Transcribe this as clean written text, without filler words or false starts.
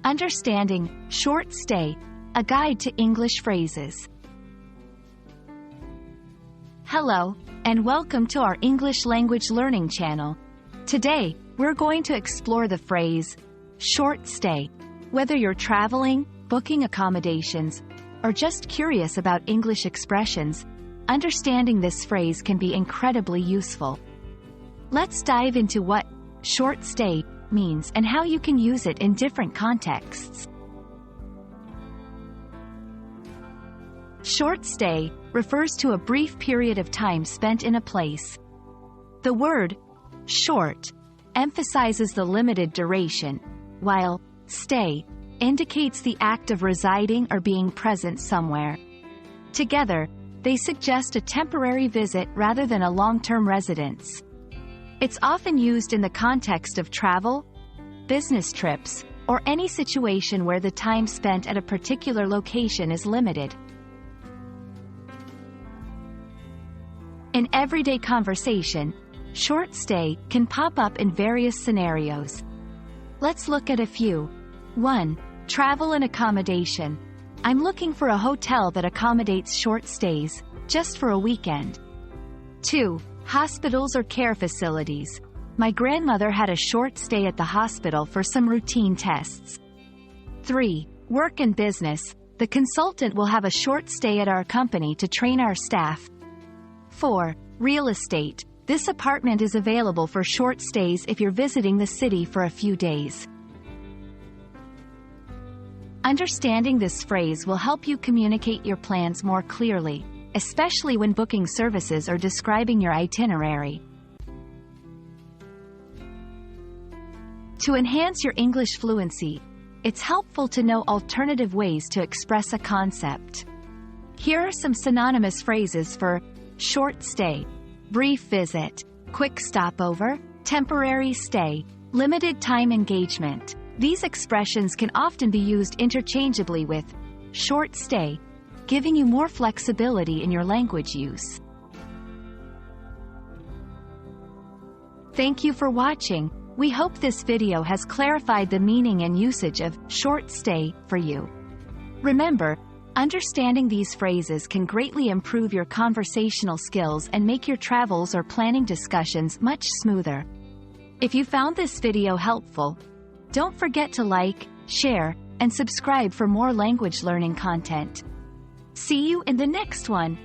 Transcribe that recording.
Understanding short stay, a guide to English phrases. Hello, and welcome to our English language learning channel. Today, we're going to explore the phrase, short stay. Whether you're traveling, booking accommodations, or just curious about English expressions, understanding this phrase can be incredibly useful. Let's dive into what short stay means and how you can use it in different contexts. Short stay refers to a brief period of time spent in a place. The word short emphasizes the limited duration, while stay indicates the act of residing or being present somewhere. Together, they suggest a temporary visit rather than a long-term residence. It's often used in the context of travel, business trips, or any situation where the time spent at a particular location is limited. In everyday conversation, short stay can pop up in various scenarios. Let's look at a few. 1. Travel and accommodation. I'm looking for a hotel that accommodates short stays, just for a weekend. 2. Hospitals or care facilities. My grandmother had a short stay at the hospital for some routine tests. 3. Work and business. The consultant will have a short stay at our company to train our staff. 4. Real estate. This apartment is available for short stays if you're visiting the city for a few days. Understanding this phrase will help you communicate your plans more clearly, especially when booking services or describing your itinerary. To enhance your English fluency, it's helpful to know alternative ways to express a concept. Here are some synonymous phrases for short stay: brief visit, quick stopover, temporary stay, limited time engagement. These expressions can often be used interchangeably with short stay, giving you more flexibility in your language use. Thank you for watching. We hope this video has clarified the meaning and usage of short stay for you. Remember, understanding these phrases can greatly improve your conversational skills and make your travels or planning discussions much smoother. If you found this video helpful, don't forget to like, share, and subscribe for more language learning content. See you in the next one.